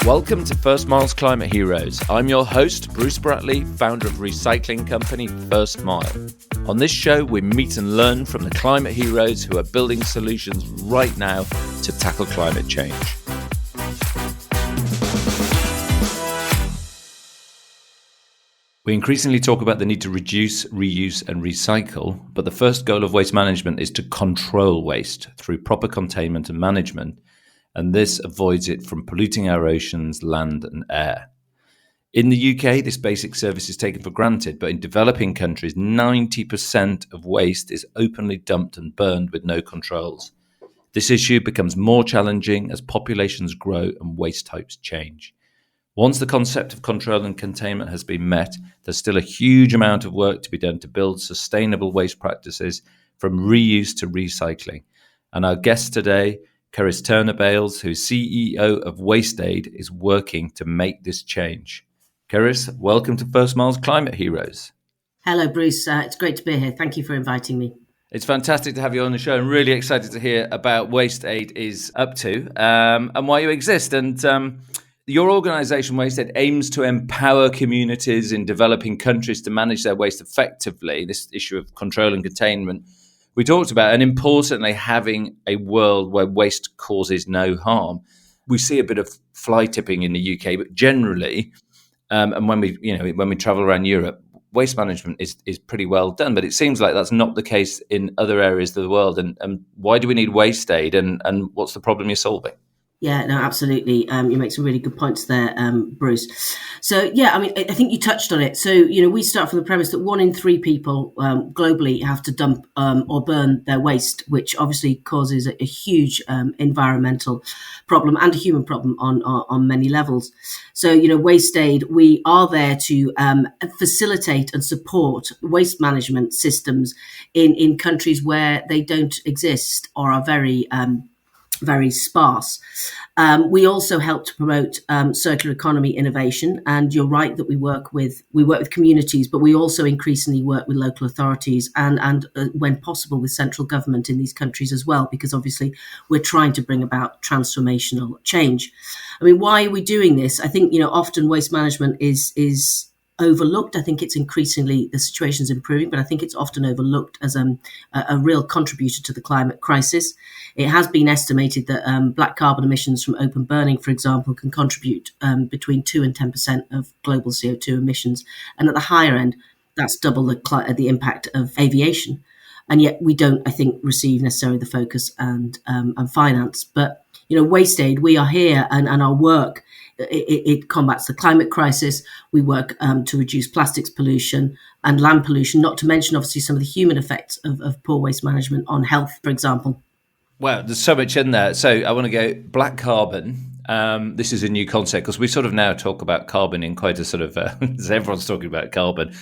Welcome to First Mile's Climate Heroes. I'm your host, Bruce Bratley, founder of recycling company First Mile. On this show, we meet and learn from the climate heroes who are building solutions right now to tackle climate change. We increasingly talk about the need to reduce, reuse and recycle, but the first goal of waste management is to control waste through proper containment and management, and this avoids it from polluting our oceans, land and air. In the UK, this basic service is taken for granted, but in developing countries, 90% of waste is openly dumped and burned with no controls. This issue becomes more challenging as populations grow and waste types change. Once the concept of control and containment has been met, there's still a huge amount of work to be done to build sustainable waste practices from reuse to recycling. And our guest today, Ceris Turner-Bales, who's CEO of WasteAid, is working to make this change. Ceris, welcome to First Mile's Climate Heroes. Hello, Bruce. It's great to be here. Thank you for inviting me. It's fantastic to have you on the show. I'm really excited to hear about WasteAid is up to and why you exist. And your organisation, WasteAid, aims to empower communities in developing countries to manage their waste effectively. This issue of control and containment we talked about, and importantly, having a world where waste causes no harm. We see a bit of fly tipping in the UK, but generally, and when we travel around Europe, waste management is pretty well done. But it seems like that's not the case in other areas of the world. And why do we need WasteAid, and what's the problem you're solving? Yeah, no, absolutely. You make some really good points there, Bruce. So, yeah, I mean, I think you touched on it. So, we start from the premise that 1 in 3 people globally have to dump or burn their waste, which obviously causes a huge environmental problem and a human problem on many levels. So, WasteAid, we are there to facilitate and support waste management systems in countries where they don't exist or are very sparse. We also help to promote circular economy innovation, and you're right that we work with communities, but we also increasingly work with local authorities and when possible with central government in these countries as well, because obviously we're trying to bring about transformational change. I mean, why are we doing this? I think often waste management is overlooked. I think it's increasingly, the situation's improving, but I think it's often overlooked as a real contributor to the climate crisis. It has been estimated that black carbon emissions from open burning, for example, can contribute between 2 and 10% of global CO2 emissions. And at the higher end, that's double the impact of aviation. And yet we don't, I think, receive necessarily the focus and finance. But, WasteAid, we are here and our work, it combats the climate crisis. We work to reduce plastics pollution and land pollution, not to mention, obviously, some of the human effects of poor waste management on health, for example. Well, there's so much in there. So I want to go black carbon. This is a new concept because we sort of now talk about carbon in quite a sort of, everyone's talking about carbon.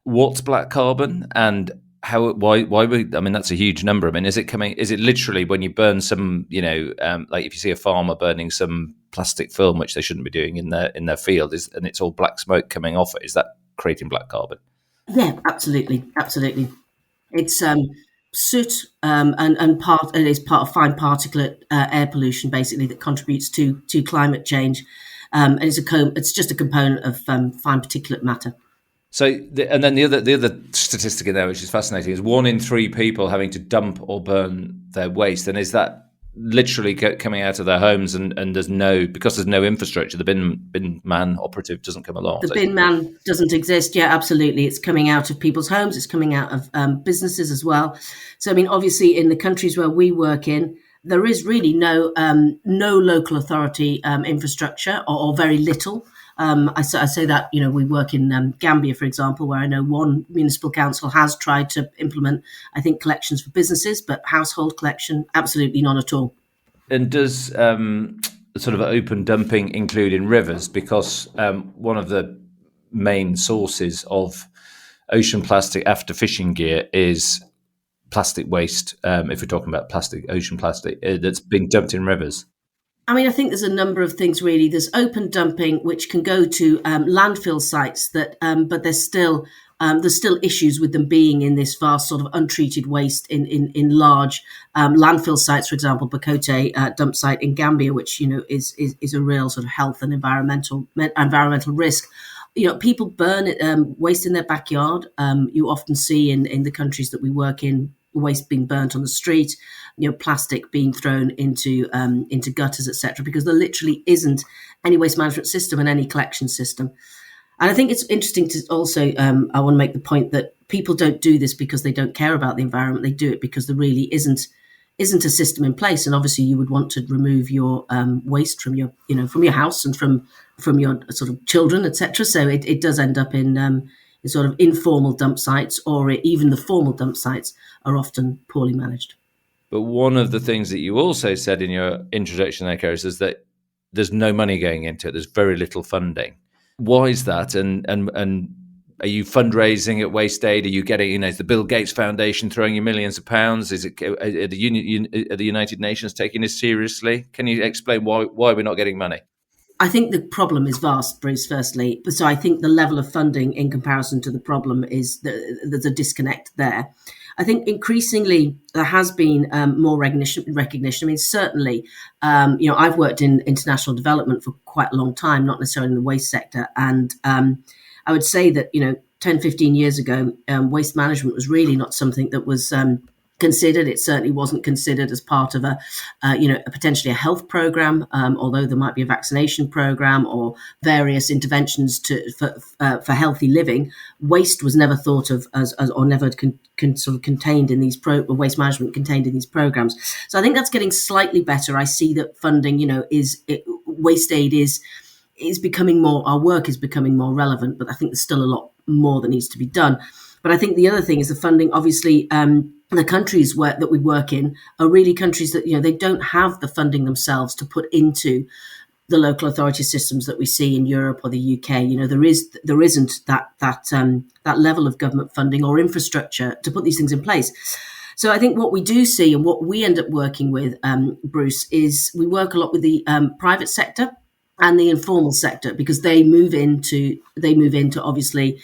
What's black carbon and why that's a huge number. I mean, is it literally when you burn some, like if you see a farmer burning some plastic film, which they shouldn't be doing in their field, and it's all black smoke coming off it, is that creating black carbon? Yeah, absolutely. It's soot and it is part of fine particulate air pollution, basically, that contributes to climate change, and it's just a component of fine particulate matter. So, and then the other statistic in there, which is fascinating, is 1 in 3 people having to dump or burn their waste. And is that literally coming out of their homes and there's no infrastructure, the bin man operative doesn't come along? The bin man doesn't exist. Yeah, absolutely. It's coming out of people's homes. It's coming out of businesses as well. So, I mean, obviously in the countries where we work in, there is really no local authority infrastructure or very little. I say that, we work in Gambia, for example, where I know one municipal council has tried to implement, I think, collections for businesses, but household collection, absolutely none at all. And does sort of open dumping include in rivers? Because one of the main sources of ocean plastic after fishing gear is plastic waste, if we're talking about ocean plastic, that's being dumped in rivers. I mean, I think there's a number of things, really. There's open dumping, which can go to landfill sites but they're still there's still issues with them being in this vast sort of untreated waste in large landfill sites. For example, Bakote dump site in Gambia, which is a real sort of health and environmental risk. People burn waste in their backyard. You often see in the countries that we work in, waste being burnt on the street, plastic being thrown into gutters, etc., because there literally isn't any waste management system and any collection system. And I think it's interesting to also, I want to make the point that people don't do this because they don't care about the environment. They do it because there really isn't a system in place. And obviously you would want to remove your waste from your house and from your sort of children, etc. So it does end up in sort of informal dump sites, or even the formal dump sites are often poorly managed. But one of the things that you also said in your introduction there, Ceris, is that there's no money going into it. There's very little funding. Why is that? And are you fundraising at WasteAid? Are you getting, is the Bill Gates Foundation throwing you millions of pounds? Are the United Nations taking this seriously? Can you explain why we're not getting money? I think the problem is vast, Bruce, firstly. So I think the level of funding in comparison to the problem is there's a disconnect there. I think increasingly there has been more recognition. I mean, certainly, I've worked in international development for quite a long time, not necessarily in the waste sector. And I would say that, 10, 15 years ago, waste management was really not something that was considered. It certainly wasn't considered as part of a potentially a health program, although there might be a vaccination program or various interventions for healthy living. Waste was never thought of as or never sort of contained in these waste management contained in these programs. So I think that's getting slightly better. I see that funding, WasteAid is becoming more. Our work is becoming more relevant, but I think there's still a lot more that needs to be done. But I think the other thing is the funding. Obviously, the countries that we work in are really countries that they don't have the funding themselves to put into the local authority systems that we see in Europe or the UK. There isn't that level of government funding or infrastructure to put these things in place. So I think what we do see and what we end up working with, Bruce, is we work a lot with the private sector and the informal sector, because they move into obviously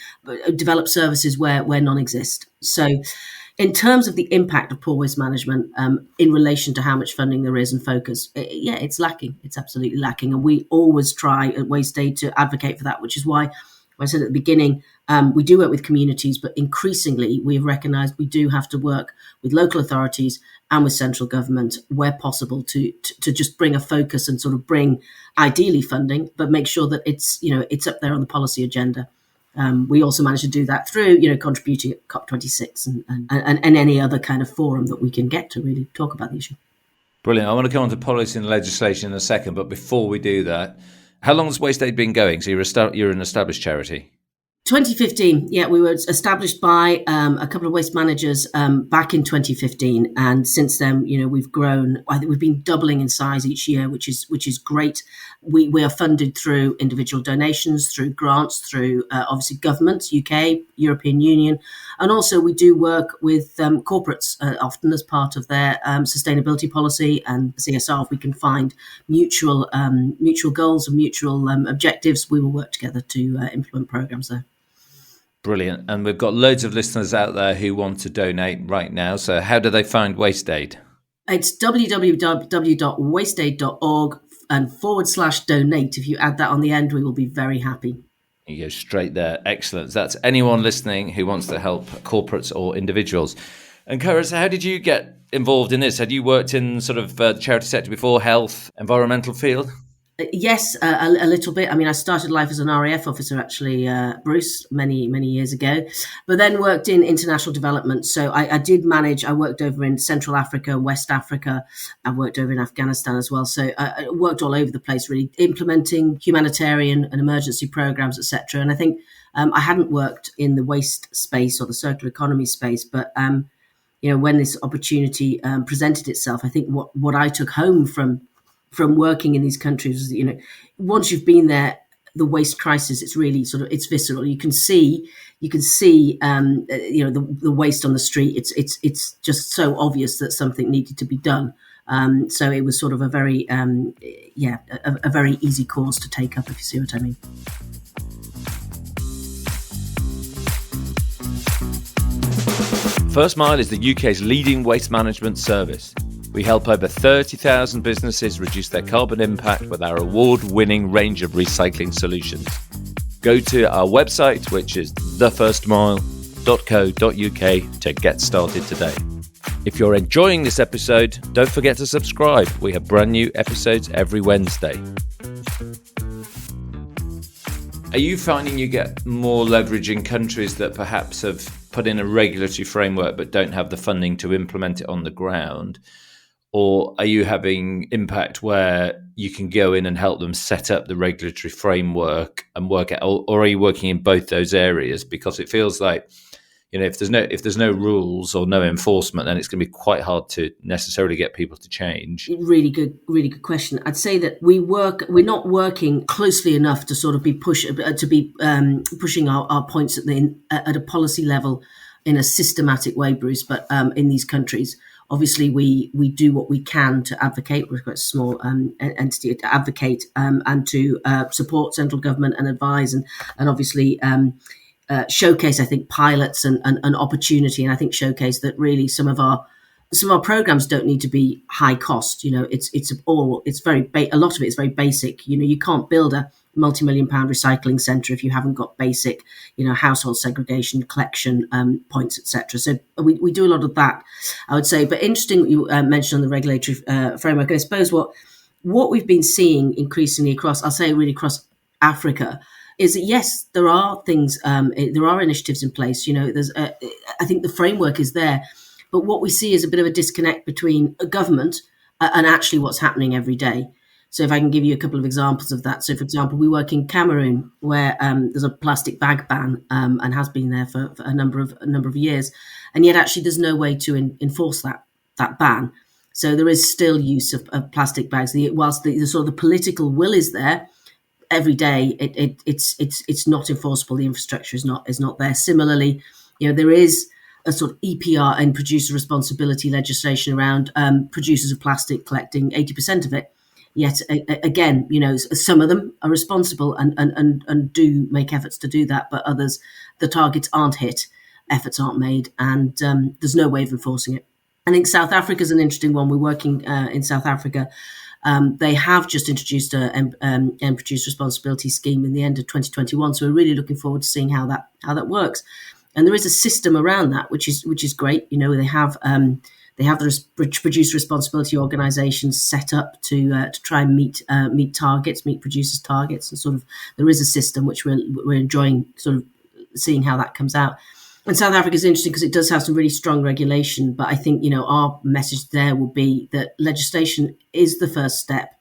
develop services where none exist. So in terms of the impact of poor waste management in relation to how much funding there is and focus, it's lacking. It's absolutely lacking. And we always try at WasteAid to advocate for that, which is why I said at the beginning, we do work with communities, but increasingly we've recognised we do have to work with local authorities and with central government where possible to just bring a focus and sort of bring ideally funding, but make sure that it's up there on the policy agenda. We also manage to do that through, contributing at COP26 and any other kind of forum that we can get to really talk about the issue. Brilliant. I want to come on to policy and legislation in a second, but before we do that, how long has WasteAid been going? So you're an established charity. 2015, we were established by a couple of waste managers back in 2015, and since then, we've grown. I think we've been doubling in size each year, which is great. We are funded through individual donations, through grants, through obviously governments, UK, European Union, and also we do work with corporates often as part of their sustainability policy and CSR. If we can find mutual goals and mutual objectives, we will work together to implement programs there. Brilliant. And we've got loads of listeners out there who want to donate right now. So how do they find WasteAid? It's www.wasteaid.org and /donate. If you add that on the end, we will be very happy. You go straight there. Excellent. That's anyone listening who wants to help corporates or individuals. And Ceris, how did you get involved in this? Had you worked in sort of the charity sector before, health, environmental field? Yes, a little bit. I mean, I started life as an RAF officer, actually, Bruce, many, many years ago, but then worked in international development. So I did manage, I worked over in Central Africa, West Africa. I worked over in Afghanistan as well. So I worked all over the place, really, implementing humanitarian and emergency programs, etc. And I think I hadn't worked in the waste space or the circular economy space, but when this opportunity presented itself, I think what I took home from working in these countries, once you've been there, the waste crisis, it's really it's visceral. You can see, the waste on the street. It's just so obvious that something needed to be done. So it was sort of a very, a very easy cause to take up, if you see what I mean. First Mile is the UK's leading waste management service. We help over 30,000 businesses reduce their carbon impact with our award-winning range of recycling solutions. Go to our website, which is thefirstmile.co.uk, to get started today. If you're enjoying this episode, don't forget to subscribe. We have brand new episodes every Wednesday. Are you finding you get more leverage in countries that perhaps have put in a regulatory framework but don't have the funding to implement it on the ground? Or are you having impact where you can go in and help them set up the regulatory framework and work out, or are you working in both those areas? Because it feels like, if there's no rules or no enforcement, then it's going to be quite hard to necessarily get people to change. Really good question. I'd say that we're not working closely enough to sort of be pushing our points at a policy level in a systematic way, Bruce. But in these countries, obviously we do what we can to advocate. We're quite a small entity to advocate and to support central government and advise and obviously. Showcase, I think, pilots and opportunity, and I think showcase that really some of our programs don't need to be high cost. It's a lot of it is very basic. You can't build a multi-million-pound recycling centre if you haven't got basic, household segregation, collection points, etc. So we do a lot of that, I would say. But interesting, you mentioned on the regulatory framework. I suppose what we've been seeing increasingly across Africa. Is that yes, there are things, there are initiatives in place. I think the framework is there, but what we see is a bit of a disconnect between a government and actually what's happening every day. So if I can give you a couple of examples of that. So for example, we work in Cameroon where there's a plastic bag ban and has been there for a number of years, and yet actually there's no way to enforce that ban. So there is still use of plastic bags. Whilst the sort of the political will is there. Every day, it's not enforceable. The infrastructure is not there. Similarly, there is a sort of EPR and producer responsibility legislation around producers of plastic collecting 80% of it. Yet again, some of them are responsible and do make efforts to do that, but others, the targets aren't hit, efforts aren't made, and there's no way of enforcing it. I think South Africa is an interesting one. We're working in South Africa. They have just introduced an end producer responsibility scheme in the end of 2021. So we're really looking forward to seeing how that works. And there is a system around that, which is great. They have the producer responsibility organisations set up to try and meet producers' targets, and sort of there is a system which we're enjoying sort of seeing how that comes out. And South Africa is interesting because it does have some really strong regulation. But I think, our message there will be that legislation is the first step.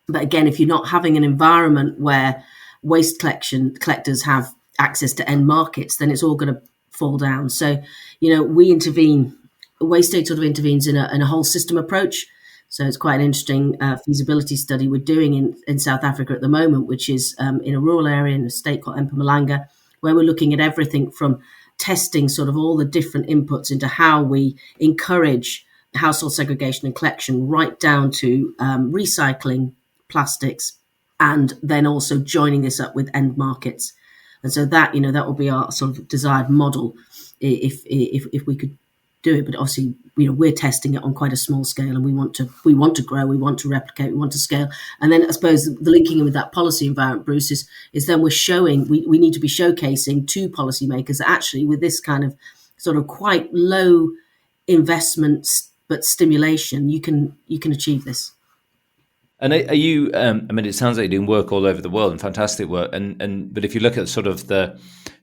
But again, if you're not having an environment where waste collectors have access to end markets, then it's all going to fall down. So, we intervene. WasteAid sort of intervenes in a whole system approach. So it's quite an interesting feasibility study we're doing in South Africa at the moment, which is in a rural area in a state called Mpumalanga, where we're looking at everything from testing sort of all the different inputs into how we encourage household segregation and collection, right down to recycling plastics, and then also joining this up with end markets. And so that will be our sort of desired model if we could do it. But obviously, we're testing it on quite a small scale, and we want to grow, we want to replicate, we want to scale. And then I suppose the linking in with that policy environment, Bruce, is then we're showing we need to be showcasing to policymakers that actually with this kind of sort of quite low investment but stimulation, you can achieve this. And are you? It sounds like you're doing work all over the world and fantastic work. But if you look at sort of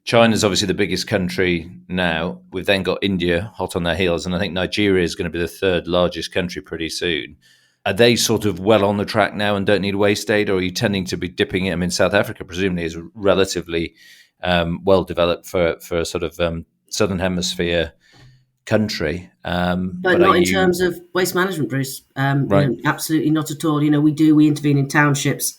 China's obviously the biggest country now. We've then got India hot on their heels, and I think Nigeria is going to be the third largest country pretty soon. Are they sort of well on the track now and don't need WasteAid, or are you tending to be dipping it? South Africa presumably is relatively well developed for a sort of Southern Hemisphere country, but not in terms of waste management, Bruce. Right. Absolutely not at all. We intervene in townships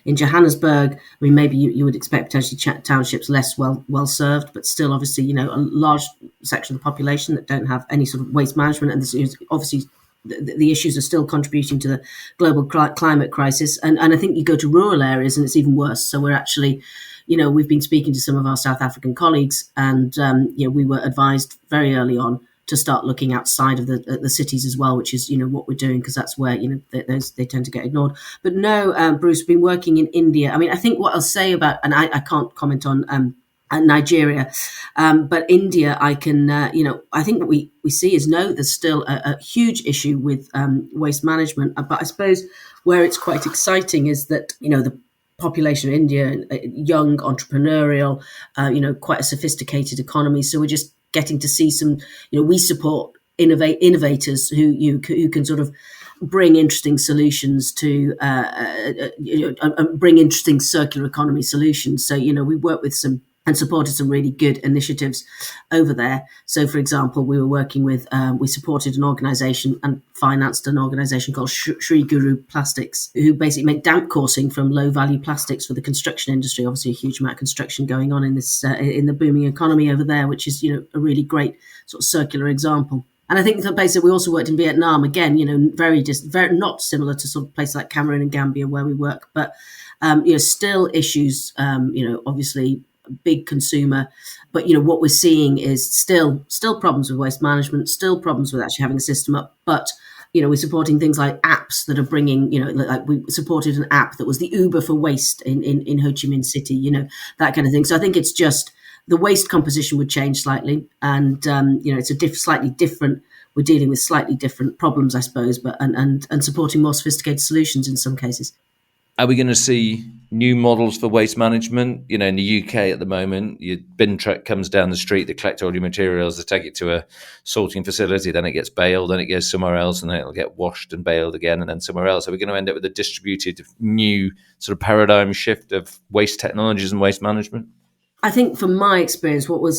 in Johannesburg. Maybe you would expect potentially townships less well served, but still, obviously, a large section of the population that don't have any sort of waste management, and this is obviously the issues are still contributing to the global climate crisis. And I think you go to rural areas and it's even worse. So we're actually, we've been speaking to some of our South African colleagues, and we were advised very early on to start looking outside of the cities as well, which is, what we're doing, because that's where, they tend to get ignored. But no, Bruce, been working in India. I mean, I think what I'll say about, and I can't comment on Nigeria, but India, I can, I think what we see is, no, there's still a huge issue with waste management. But I suppose where it's quite exciting is that, the population of India, young, entrepreneurial, quite a sophisticated economy. So we're just getting to see some, we support innovators who can sort of bring interesting solutions to bring interesting circular economy solutions. So, we work with some and supported some really good initiatives over there. So, for example, we were working with, we supported an organisation and financed an organisation called Sri Guru Plastics, who basically make damp coursing from low-value plastics for the construction industry. Obviously, a huge amount of construction going on in this in the booming economy over there, which is, a really great sort of circular example. And I think the place that we also worked in Vietnam, again, very not similar to sort of places like Cameroon and Gambia where we work, but still issues, obviously big consumer, but what we're seeing is still problems with waste management, still problems with actually having a system up. But we're supporting things like apps that are bringing, like we supported an app that was the Uber for waste in Ho Chi Minh City, that kind of thing. So I think it's just the waste composition would change slightly, and it's a slightly different. We're dealing with slightly different problems, I suppose, but and supporting more sophisticated solutions in some cases. Are we going to see new models for waste management? In the UK at the moment, your bin truck comes down the street, they collect all your materials, they take it to a sorting facility, then it gets baled, then it goes somewhere else, and then it'll get washed and baled again, and then somewhere else. Are we going to end up with a distributed new sort of paradigm shift of waste technologies and waste management? I think from my experience, what we're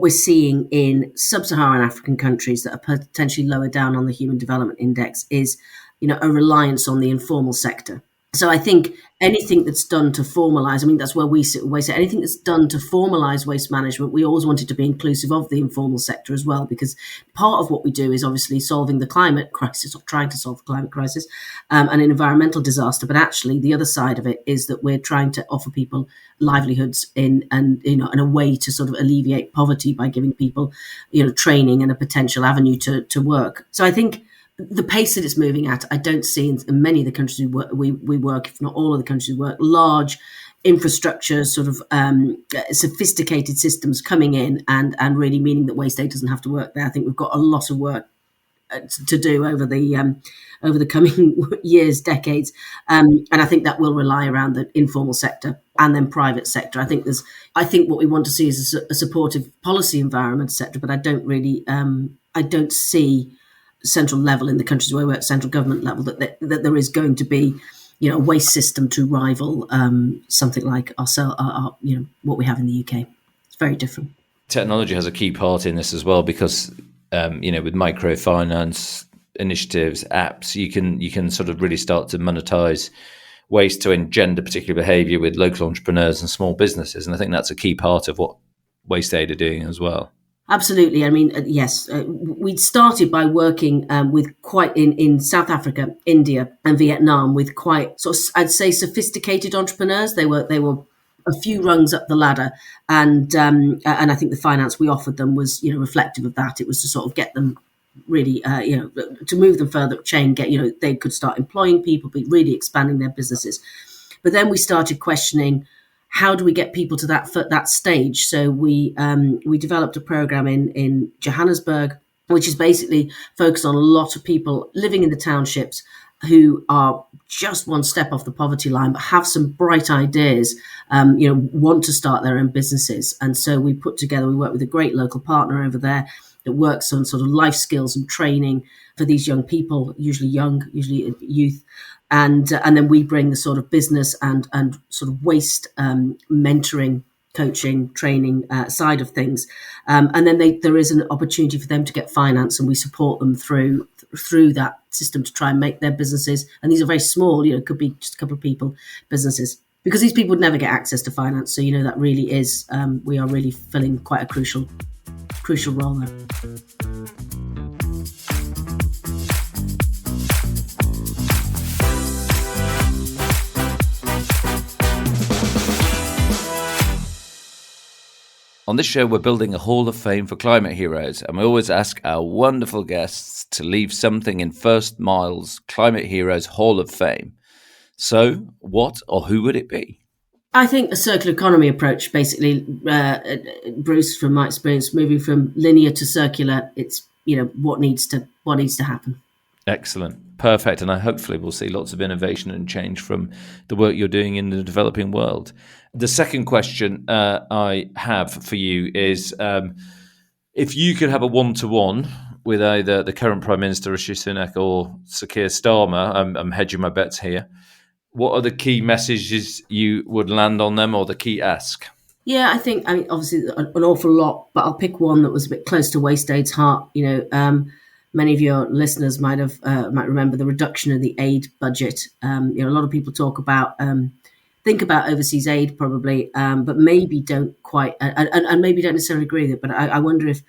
seeing in sub-Saharan African countries that are potentially lower down on the Human Development Index is, a reliance on the informal sector. So I think anything that's done to formalise, that's where we sit with waste. Anything that's done to formalise waste management, we always wanted to be inclusive of the informal sector as well, because part of what we do is obviously solving the climate crisis, or trying to solve the climate crisis, and an environmental disaster. But actually, the other side of it is that we're trying to offer people livelihoods in a way to sort of alleviate poverty by giving people, training and a potential avenue to work. So I think the pace that it's moving at, I don't see in many of the countries we work, if not all of the countries we work, large infrastructure, sort of sophisticated systems coming in and really meaning that WasteAid doesn't have to work there. I think we've got a lot of work to do over the coming years, decades, and I think that will rely around the informal sector and then private sector. I think what we want to see is a supportive policy environment, etc. But I don't see central level in the countries where we're at, central government level, that there is going to be, a waste system to rival something like our what we have in the UK. It's very different. Technology has a key part in this as well, because with microfinance initiatives, apps, you can sort of really start to monetize ways to engender particular behaviour with local entrepreneurs and small businesses, and I think that's a key part of what WasteAid are doing as well. Absolutely. Yes, we started by working with quite in South Africa, India, and Vietnam with quite sort of, I'd say, sophisticated entrepreneurs. They were a few rungs up the ladder, and I think the finance we offered them was reflective of that. It was to sort of get them really to move them further up chain. They could start employing people, be really expanding their businesses. But then we started questioning, how do we get people to that stage? So we developed a program in Johannesburg, which is basically focused on a lot of people living in the townships who are just one step off the poverty line, but have some bright ideas, want to start their own businesses. And so we work with a great local partner over there that works on sort of life skills and training for these young people, usually youth. And then we bring the sort of business and sort of waste mentoring, coaching, training side of things. And then there is an opportunity for them to get finance, and we support them through that system to try and make their businesses. And these are very small, could be just a couple of people, businesses, because these people would never get access to finance. So, that really is, we are really filling quite a crucial role there. On this show, we're building a Hall of Fame for climate heroes, and we always ask our wonderful guests to leave something in First Mile's Climate Heroes Hall of Fame. So, what or who would it be? I think a circular economy approach, basically, Bruce, from my experience, moving from linear to circular, it's what needs to happen. Excellent. Perfect. And hopefully we'll see lots of innovation and change from the work you're doing in the developing world. The second question I have for you is if you could have a one-to-one with either the current Prime Minister, Rishi Sunak, or Sir Keir Starmer, I'm hedging my bets here, what are the key messages you would land on them, or the key ask? Yeah, I mean, obviously an awful lot, but I'll pick one that was a bit close to WasteAid's heart. Many of your listeners might remember the reduction of the aid budget. A lot of people think about overseas aid probably, but maybe don't quite, and maybe don't necessarily agree with it. But I wonder if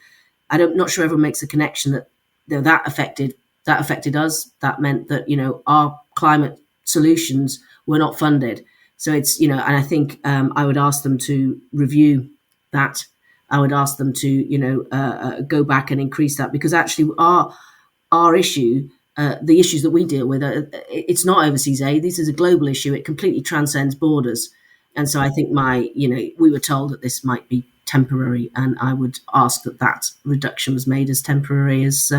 I'm not sure everyone makes the connection that that affected us. That meant that our climate solutions were not funded. So it's and I think I would ask them to review that. I would ask them to go back and increase that, because actually our issue, the issues that we deal with, it's not overseas aid. This is a global issue. It completely transcends borders, and so I think we were told that this might be temporary, and I would ask that reduction was made as temporary as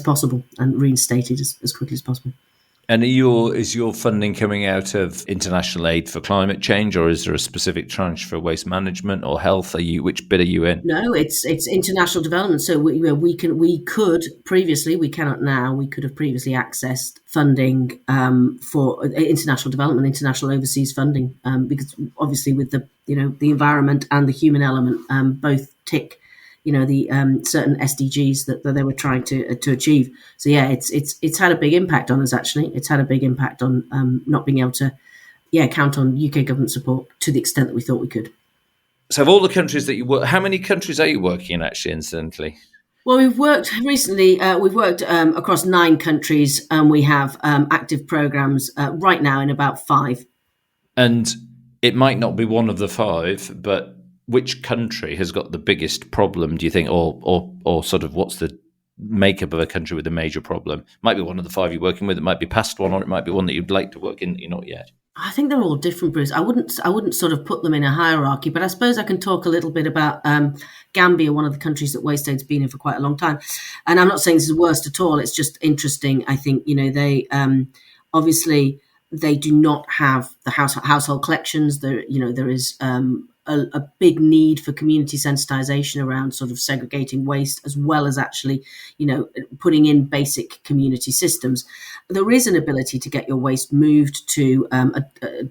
possible and reinstated as quickly as possible. And is your funding coming out of international aid for climate change, or is there a specific tranche for waste management or health? Which bit are you in? No, it's international development. So we could previously, we cannot now. We could have previously accessed funding for international development, international overseas funding, because obviously with the environment and the human element both tick the certain SDGs that they were trying to achieve. So yeah, it's had a big impact on us. Actually, it's had a big impact on not being able to count on UK government support to the extent that we thought we could. So of all the countries that you work, how many countries are you working in actually, incidentally? Well, we've worked recently. We've worked across 9 countries, and we have active programs right now in about 5. And it might not be one of the 5, but which country has got the biggest problem, do you think, or sort of what's the makeup of a country with a major problem? Might be one of the 5 you're working with. It might be past one, or it might be one that you'd like to work in. You're not yet. I think they're all different, Bruce. I wouldn't sort of put them in a hierarchy, but I suppose I can talk a little bit about Gambia, one of the countries that WasteAid's been in for quite a long time. And I'm not saying this is worst at all. It's just interesting. I think they obviously they do not have the household collections. There is a big need for community sensitization around sort of segregating waste, as well as actually, putting in basic community systems. There is an ability to get your waste moved to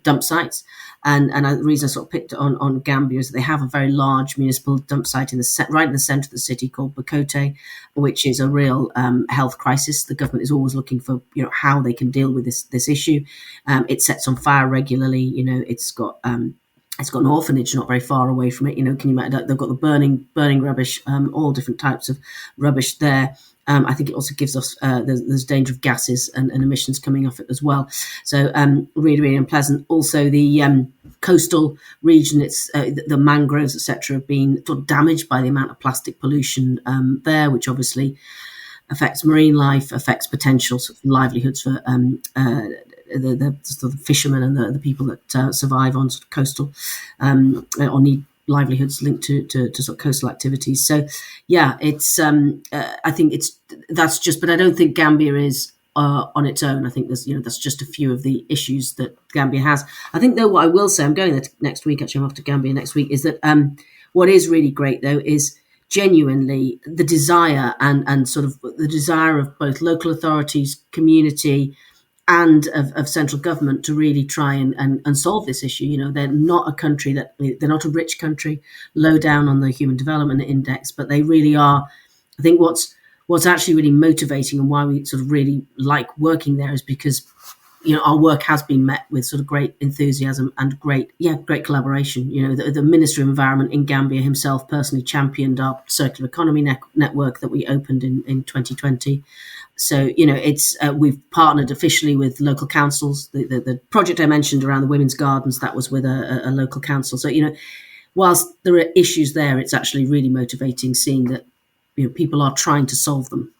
dump sites. And the reason I sort of picked on Gambia is that they have a very large municipal dump site right in the centre of the city called Bakote, which is a real health crisis. The government is always looking for how they can deal with this issue. It sets on fire regularly. It's got an orphanage not very far away from it. Can you imagine? They've got the burning rubbish, all different types of rubbish there. I think it also gives us there's danger of gases and emissions coming off it as well. So really, really unpleasant. Also, the coastal region, it's the mangroves, etc., have been sort of damaged by the amount of plastic pollution there, which obviously affects marine life, affects potential sort of livelihoods for the sort of fishermen and the people that survive on sort of coastal or need livelihoods linked to sort of coastal activities. So yeah, it's I think that's just, but I don't think Gambia is on its own. I think that's just a few of the issues that Gambia has. I think though, what I will say, I'm going there next week. Actually, I'm off to Gambia next week. Is that what is really great though is genuinely the desire and sort of the desire of both local authorities, community, and of central government to really try and solve this issue. They're not a country they're not a rich country, low down on the Human Development Index, but they really are. I think what's actually really motivating and why we sort of really like working there is because our work has been met with sort of great enthusiasm and great collaboration. The Minister of Environment in Gambia himself personally championed our circular economy network that we opened in 2020. So, it's we've partnered officially with local councils. The project I mentioned around the women's gardens, that was with a local council. So, whilst there are issues there, it's actually really motivating seeing that people are trying to solve them.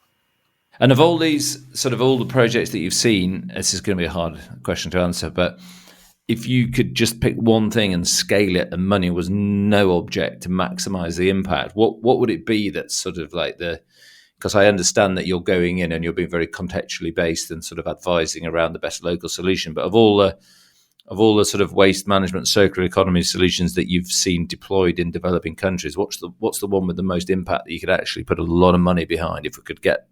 And of all these, sort of all the projects that you've seen, this is going to be a hard question to answer, but if you could just pick one thing and scale it and money was no object to maximize the impact, what would it be that's sort of like because I understand that you're going in and you're being very contextually based and sort of advising around the best local solution, but of all the sort of waste management, circular economy solutions that you've seen deployed in developing countries, what's the one with the most impact that you could actually put a lot of money behind if we could get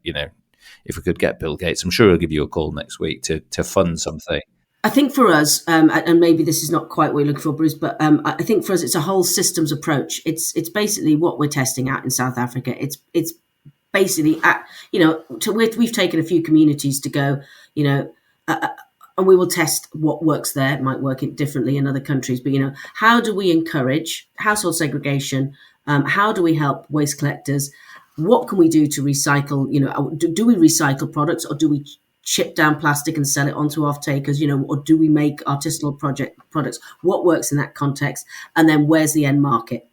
Bill Gates? I'm sure he'll give you a call next week to fund something. I think for us, and maybe this is not quite what you're looking for, Bruce, but I think for us it's a whole systems approach. It's basically what we're testing out in South Africa. It's basically we've taken a few communities to go, and we will test what works there. It might work differently in other countries, but how do we encourage household segregation? How do we help waste collectors? What can we do to recycle? Do we recycle products, or do we chip down plastic and sell it onto off-takers, or do we make artisanal products? What works in that context? And then where's the end market?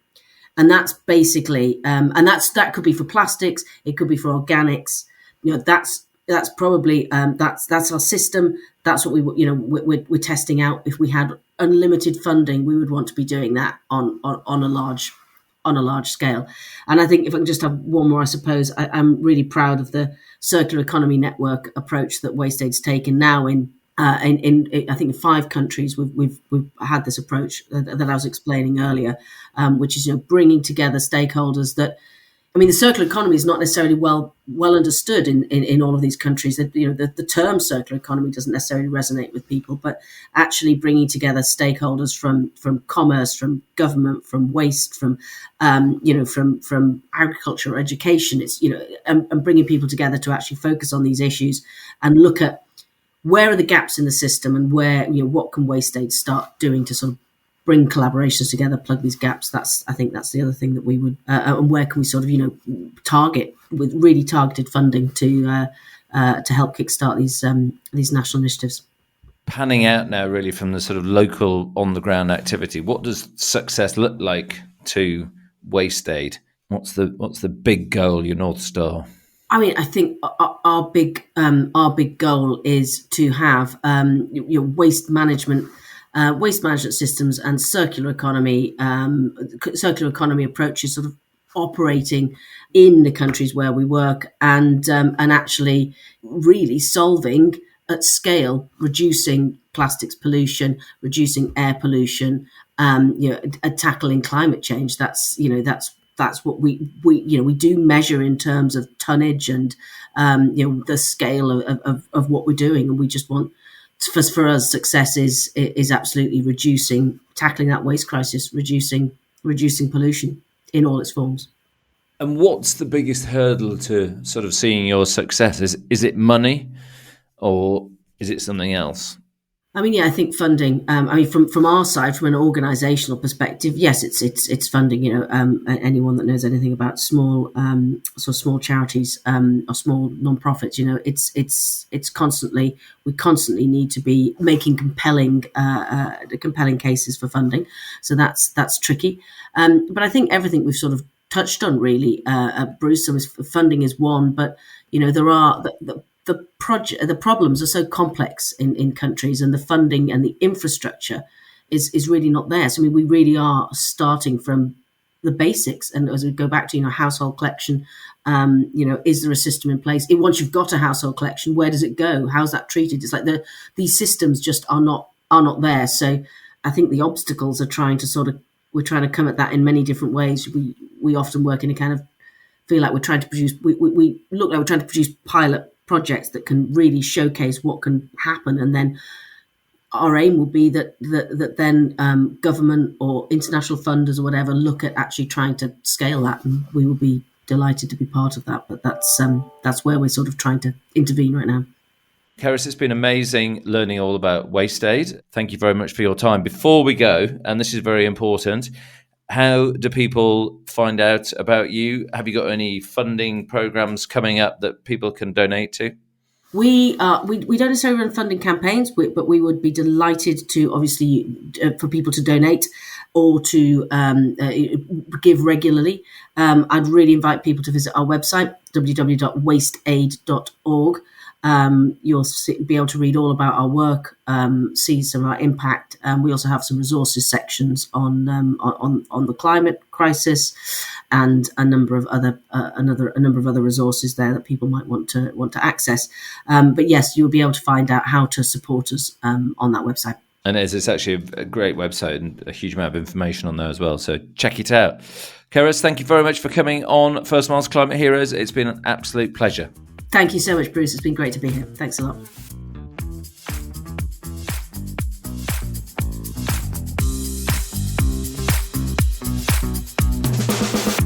And that's basically, that could be for plastics, it could be for organics. That's probably that's our system. That's what we're testing out. If we had unlimited funding, we would want to be doing that on a large scale. And I think if I can just have one more, I suppose I'm really proud of the circular economy network approach that WasteAid's taken now in I think 5 countries. We've had this approach that I was explaining earlier, which is bringing together stakeholders that. I mean, the circular economy is not necessarily well understood in all of these countries. That the term circular economy doesn't necessarily resonate with people, but actually bringing together stakeholders from commerce, from government, from waste, from agriculture or education. It's and bringing people together to actually focus on these issues and look at where are the gaps in the system and where what can WasteAid start doing to sort of bring collaborations together, plug these gaps. I think that's the other thing that we would, and where can we sort of, target with really targeted funding to help kickstart these national initiatives. Panning out now, really, from the sort of local on the ground activity, what does success look like to WasteAid? What's the big goal, your North Star? I mean, I think our big goal is to have waste management systems and circular economy approaches sort of operating in the countries where we work and actually really solving at scale, reducing plastics pollution, reducing air pollution, tackling climate change. That's what we do measure in terms of tonnage and the scale of what we're doing, and we just want. For us, success is absolutely tackling that waste crisis, reducing pollution in all its forms. And what's the biggest hurdle to sort of seeing your success? Is it money, or is it something else? I mean, yeah, I think funding. From our side, from an organisational perspective, yes, it's funding. Anyone that knows anything about small charities or small non-profits, it's constantly we constantly need to be making compelling cases for funding. So that's tricky. But I think everything we've sort of touched on really, Bruce. So funding is one, but there are the problems are so complex in countries, and the funding and the infrastructure is really not there. So I mean, we really are starting from the basics. And as we go back to household collection, is there a system in place? Once you've got a household collection, where does it go? How's that treated? It's like these systems just are not there. So I think the obstacles are we're trying to come at that in many different ways. We often work in a kind of feel like we're trying to produce. We look like we're trying to produce pilot projects that can really showcase what can happen, and then our aim will be that then government or international funders or whatever look at actually trying to scale that, and we will be delighted to be part of that. But that's where we're sort of trying to intervene right now. Ceris, it's been amazing learning all about WasteAid. Thank you very much for your time. Before we go, and this is very important, how do people find out about you? Have you got any funding programs coming up that people can donate to? We don't necessarily run funding campaigns, but we would be delighted to obviously for people to donate or to give regularly. I'd really invite people to visit our website, www.wasteaid.org. You'll be able to read all about our work, see some of our impact. We also have some resources sections on the climate crisis, and a number of other resources there that people might want to access. But yes, you'll be able to find out how to support us on that website. And it's actually a great website and a huge amount of information on there as well. So check it out. Ceris, thank you very much for coming on First Miles Climate Heroes. It's been an absolute pleasure. Thank you so much, Bruce. It's been great to be here. Thanks a lot.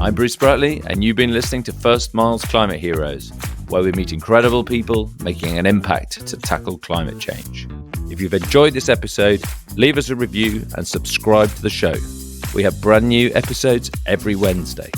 I'm Bruce Bratley, and you've been listening to First Miles Climate Heroes, where we meet incredible people making an impact to tackle climate change. If you've enjoyed this episode, leave us a review and subscribe to the show. We have brand new episodes every Wednesday.